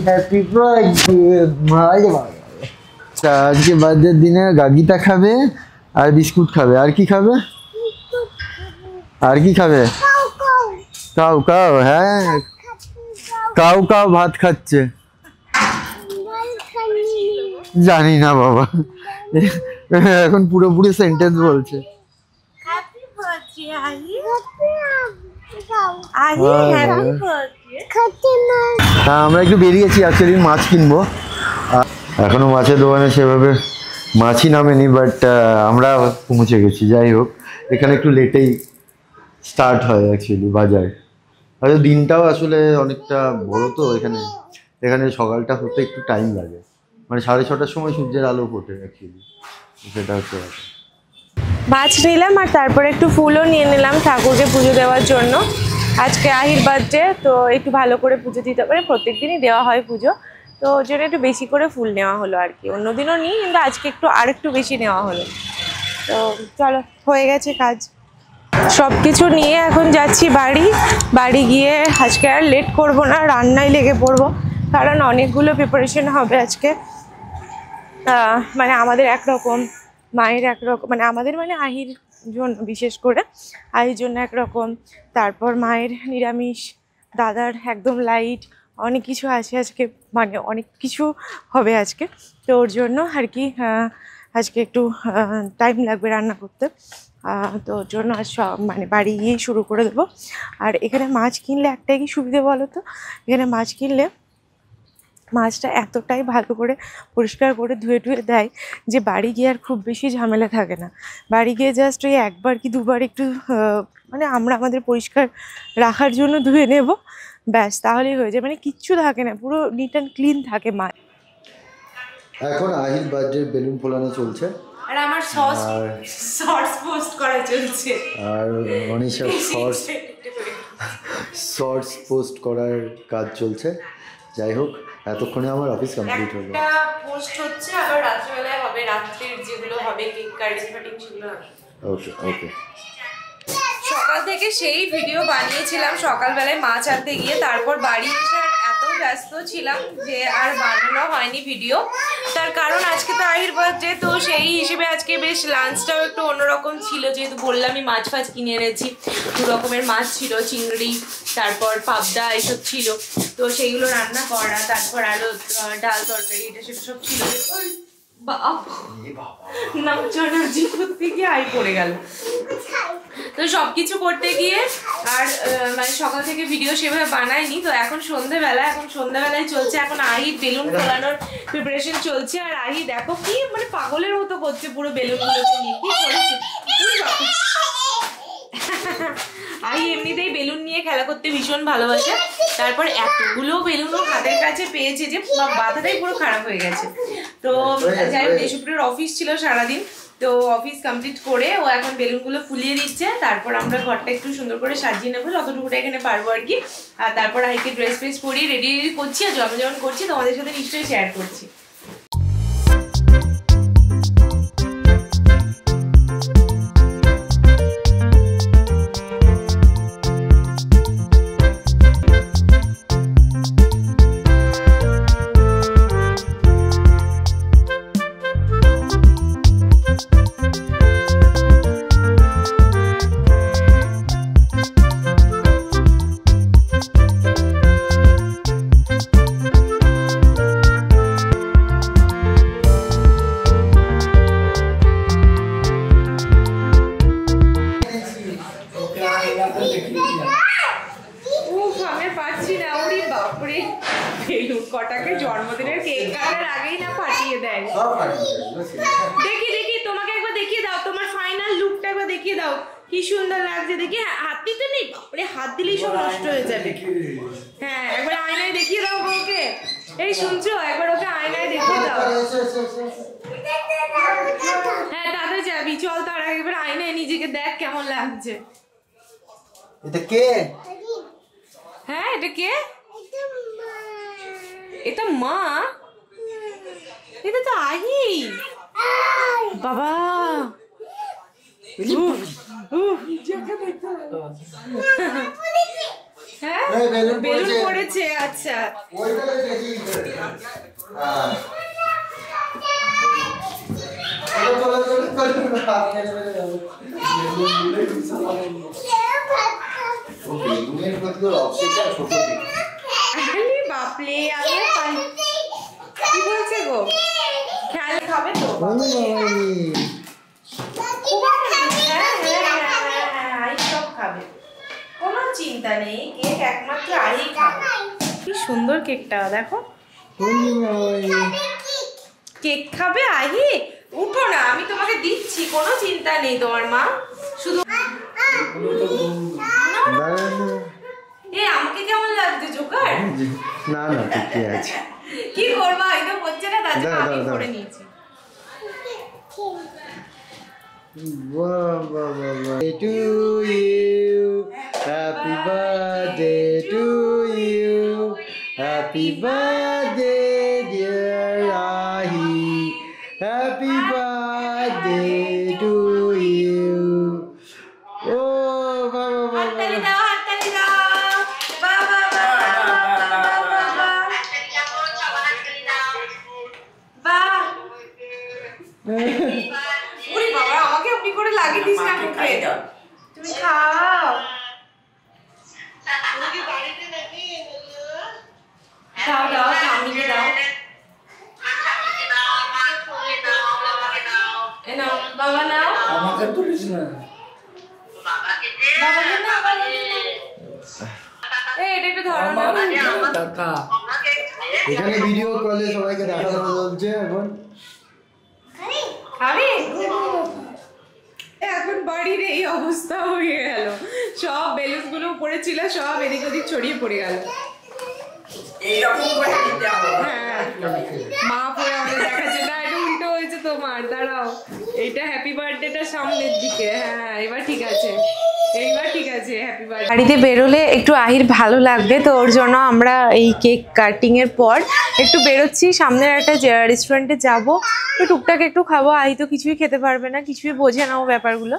Happy birthday. আজকে বার্থডের দিনে গাগিটা খাবে আর বিস্কুট খাবে। আর কি খাবে? আর কি খাবে? Cow cow. হ্যাঁ, কাউ কাউ ভাত খাচ্ছে। জানি না বাবা, এখন পুরোপুরি সেন্টেন্স বলছে। আমরা একটু বেরিয়েছি অ্যাকচুয়ালি মাছ কিনবো। এখনো মাছের দোকানে সেভাবে মাছই নামেনি, বাট আমরা পৌঁছে গেছি। যাই হোক, এখানে একটু লেটেই স্টার্ট হয় অ্যাকচুয়ালি বাজার। হয়তো দিনটাও আসলে অনেকটা বড়, তো এখানে সকালটা হতে একটু টাইম লাগে, মানে 6:30টার সময় সূর্যের আলো ফোটে অ্যাকচুয়ালি, সেটা হচ্ছে ব্যাপার। মাছ নিলাম আর তারপরে একটু ফুলও নিয়ে নিলাম ঠাকুরকে পুজো দেওয়ার জন্য। আজকে আহির বার্থডে, তো একটু ভালো করে পুজো দিতে পারে। প্রত্যেক দিনই দেওয়া হয় পুজো, তো ওই জন্য একটু বেশি করে ফুল নেওয়া হলো আর কি। অন্যদিনও নিই, কিন্তু আজকে আরেকটু বেশি নেওয়া হলো। তো চলো, হয়ে গেছে কাজ। সব কিছু নিয়ে এখন যাচ্ছি বাড়ি গিয়ে আজকে আর লেট করব না, রান্নায় লেগে পড়বো। কারণ অনেকগুলো প্রিপারেশন হবে আজকে। মানে আমাদের একরকম, মায়ের একরকম, মানে আমাদের মানে আহির জন্য, বিশেষ করে আহির জন্য একরকম, তারপর মায়ের নিরামিষ, দাদার একদম লাইট, অনেক কিছু আছে আজকে, মানে অনেক কিছু হবে আজকে। তো ওর জন্য আর কি আজকে একটু টাইম লাগবে রান্না করতে। তো ওর জন্য আজ মানে বাড়ি গিয়েই শুরু করে দেবো। আর এখানে মাছ কিনলে একটাই কি সুবিধে বলো তো, এখানে মাছ কিনলে মাছটা এতটাই ভালো করে পরিষ্কার করে ধুয়ে দেয় যে বাড়ি গিয়ে আর খুব বেশি ঝামেলা থাকে না। বাড়ি গিয়ে জাস্ট ওই একবার কি দুবার একটু মানে আমরা আমাদের পরিষ্কার রাখার জন্য ধুয়ে নেব, ব্যাস, তাহলেই হয়ে যায়। মানে কিচ্ছু থাকে না, পুরো নিট অ্যান্ড ক্লিন থাকে মাছ। এখন আহির বার্থডে বেলুন ফোলানো চলছে, আর আমার শর্টস পোস্ট করা চলছে, আর মনীষা শর্টস পোস্ট করার কাজ চলছে। যাই হোক, এতক্ষণে আমার অফিস কমপ্লিট হলো। একটা পোস্ট হচ্ছে, আবার রাত্রিবেলায় হবে, রাত্রির যেগুলো হবে কেক কাটিং সেগুলো হবে। ওকে। সকাল থেকে সেই ভিডিও বানিয়েছিলাম সকালবেলায় মাছ আনতে গিয়ে, তারপর বাড়ি এসে এত ব্যস্ত ছিলাম যে আর বানানো হয়নি ভিডিও। তার কারণ আজকে তো আহির বার্থডে, তো সেই হিসেবে আজকে বেশ লাঞ্চটাও একটু অন্যরকম ছিল। যেহেতু বললামই মাছ ফাছ কিনে এনেছি, 2 রকমের মাছ ছিল, চিংড়ি, তারপর পাবদা, এসব ছিল। তো সেইগুলো রান্না করা, তারপর আরো ডাল তরকারি, এটা সেটা সব ছিল। তো সবকিছু করতে গিয়ে আর মানে সকাল থেকে ভিডিও সেভাবে বানাইনি। তো এখন সন্ধ্যাবেলায় চলছে, এখন আহির বেলুন ফোলানোর প্রিপারেশন চলছে। আর আহি দেখো কি মানে পাগলের মতো করছে পুরো বেলুনগুলোকে নিয়ে, কি করেছে। আহি এমনিতেই বেলুন নিয়ে খেলা করতে ভীষণ ভালোবাসে, তারপর এতগুলো বেলুনও হাতের কাছে পেয়েছে যে মাথাটাই পুরো খারাপ হয়ে গেছে। তো যাই হোক, দেশপ্রিয়র অফিস ছিল সারাদিন, তো অফিস কমপ্লিট করে ও এখন বেলুনগুলো ফুলিয়ে দিচ্ছে। তারপর আমরা ঘরটা একটু সুন্দর করে সাজিয়ে নেবো, যতটুকুটা এখানে পারবো আর কি। আর তারপর আহিকে ড্রেস ফ্রেস পরিয়ে রেডি করছি, আর যেমন করছি তোমাদের সাথে নিশ্চয়ই শেয়ার করছি। কটাকে জন্মদিনের কেক কাটার আগেই না ফাটিয়ে দেয়। দেখি তোমাকে একবার দেখিয়ে দাও, তোমার ফাইনাল লুকটা একবার দেখিয়ে দাও, কি সুন্দর লাগছে। দেখি হাত দিতে নেই, বাপরে হাত দিলেই সব নষ্ট হয়ে যাবে। হ্যাঁ, একবার আয়নায় দেখিয়ে দাও ওকে। এই শুনছো, একবার ওকে আয়নায় দেখিয়ে দাও। হ্যাঁ, তাড়াতাড়ি যাবি, চল তার আগে একবার আয়নায় নিজেকে দেখ কেমন লাগছে। এটা কে? হ্যাঁ, এটা কে? এটা মা, এটা তো আহি। বাবা হ্যাঁ বেলুন পড়েছে। আচ্ছা বাপরে কি বলছে গো? খেয়াল খাবে তো? সব খাবে, কোনো চিন্তা নেই। কেক একমাত্র আহি খাবে। কি সুন্দর কেকটা দেখো। কেক খাবে আহি? উঠো না, আমি তোমাকে দিচ্ছি, কোনো চিন্তা নেই তোমার মা। শুধু আমাকে কেমন লাগছে জোকার? না না ঠিকই আছে। কি করবা, এই তো হচ্ছে না, তার জন্য আমি করে নিয়েছি। To you, happy birthday to you, happy birthday dear Ahi, happy birthday to you. Oh, baba, হাততালি দাও, হাততালি দাও, বাবা বাহ। ওরে বাবা, আমাকে আপনি করে লাগিয়ে দিস না মুখে। তুমি খাও। দাও দাও, ঠাম্মিকে দাও। এ নাও বাবা, নাও। আমাকে তুলিস না। বাবাকে নাও, বাবাকে নাও। এটা একটু ধরো না। টাকা এখানে ভিডিও কলে সবাইকে দেখানো চলছে এখন। খাবি? এখন বাড়ির এই অবস্থা হয়ে গেল, সব বেলুন গুলো উপরে ছিল, সব এদিক ওদিক ছড়িয়ে পড়ে গেল। এইরকম করে দিতে হবে। হ্যাঁ মা পরে আমাদের দেখাচ্ছে না, এটা উল্টো হয়েছে তোমার, দাঁড়াও। এইটা হ্যাপি বার্থডেটা সামনের দিকে। হ্যাঁ এবার ঠিক আছে, এইবার ঠিক আছে। Happy birthday. বাড়িতে বেরোলে একটু আহির ভালো লাগবে, তো ওর জন্য আমরা এই কেক কাটিং এর পর একটু বেরোচ্ছি, সামনের একটা রেস্টুরেন্টে যাব, তো টুকটাক একটু খাবো। আহি তো কিছুই খেতে পারবে না, কিছুই বোঝে না ও ব্যাপারগুলো,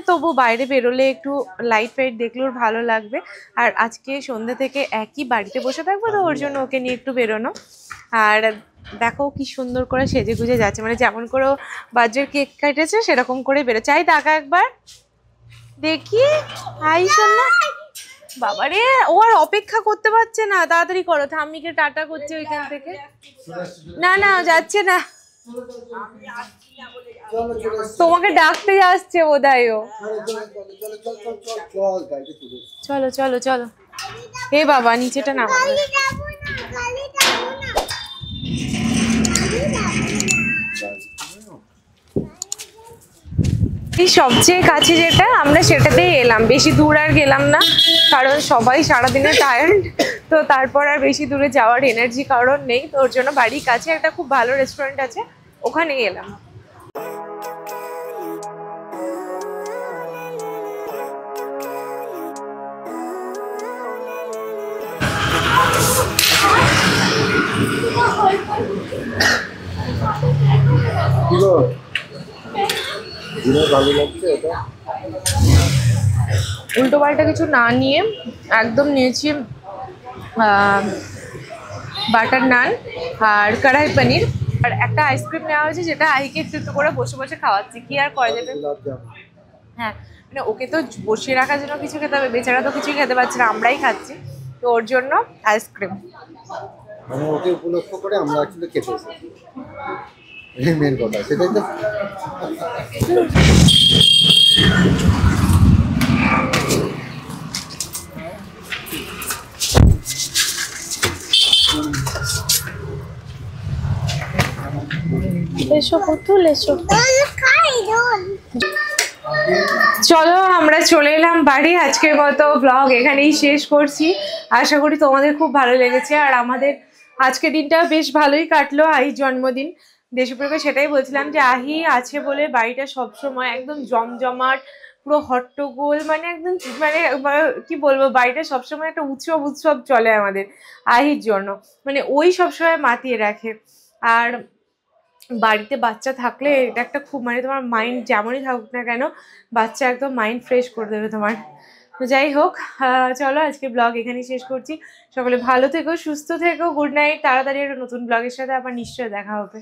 তবু বাইরে বেরোলে একটু লাইট ফাইট দেখলে ওর ভালো লাগবে। আর আজকে সন্ধ্যা থেকে একই বাড়িতে বসে থাকবো, তো ওর জন্য ওকে নিয়ে একটু বেরোনো। আর দেখো কি সুন্দর করে সেজে গুজে যাচ্ছে, মানে যেমন করে বার্থডের কেক কাটেছে সেরকম করে বেরোচ্ছে। আই টাকা একবার দেখি, আই শোনা বাবারে, ও আর অপেক্ষা করতে পারছে না, তাড়াতাড়ি করো। ঠাম্মিকে টাটা করছে ওইখান থেকে। না না যাচ্ছে না, তোমাকে ডাকতে যাচ্ছে বোধহয় ও। চলো চলো চলো, এ বাবা নিচেটা নামা। সবচেয়ে কাছে যেটা, আমরা সেটাতেই এলাম, বেশি দূর আর গেলাম না, কারণ সবাই সারাদিনে টায়ার্ড, তো তারপর আর বেশি দূরে যাওয়ার এনার্জি কারণ নেই, তো ওর জন্য বাড়ির কাছে একটা খুব ভালো রেস্টুরেন্ট আছে, ওখানেই এলাম। উল্টো পাল্টা কিছু না নিয়ে একদম নিয়েছি বাটার নান আর কড়াই পনির, আর একটা আইসক্রিম নেওয়া হয়েছে, যেটা আহিকে একটু একটু করে বসে বসে খাওয়াচ্ছি। কি আর করা যাবে, হ্যাঁ মানে ওকে তো বসিয়ে রাখার জন্য কিছু খেতে হবে, বেচারা তো কিছুই খেতে পারছে না, আমরাই খাচ্ছি, তো ওর জন্য আইসক্রিম। মানে ওকে উপলক্ষ করে আমরা আসলে খেতে এসেছি, এই মেন কথা, সেটাই তো। এসো পুতুল এসো। চলো আমরা চলে এলাম বাড়ি, আজকের মতো ব্লগ এখানেই শেষ করছি। আশা করি তোমাদের খুব ভালো লেগেছে, আর আমাদের আজকের দিনটা বেশ ভালোই কাটলো। আহির জন্মদিন, দেশপ্রিয়কে সেটাই বলছিলাম যে আহি আছে বলে বাড়িটা সবসময় একদম জমজমাট, পুরো হট্টগোল, মানে একদম মানে কি বলবো, বাড়িটা সবসময় একটা উৎসব উৎসব চলে আমাদের আহির জন্য, মানে ওই সবসময় মাতিয়ে রাখে। আর বাড়িতে বাচ্চা থাকলে এটা একটা খুব, মানে তোমার মাইন্ড যেমনই থাকুক না কেন, বাচ্চা একদম মাইন্ড ফ্রেশ করে দেবে তোমার। তো যাই হোক, চলো আজকে ব্লগ এখানেই শেষ করছি। সকলে ভালো থেকো, সুস্থ থেকো, গুড নাইট। তাড়াতাড়ি একটা নতুন ব্লগের সাথে আবার নিশ্চয়ই দেখা হবে।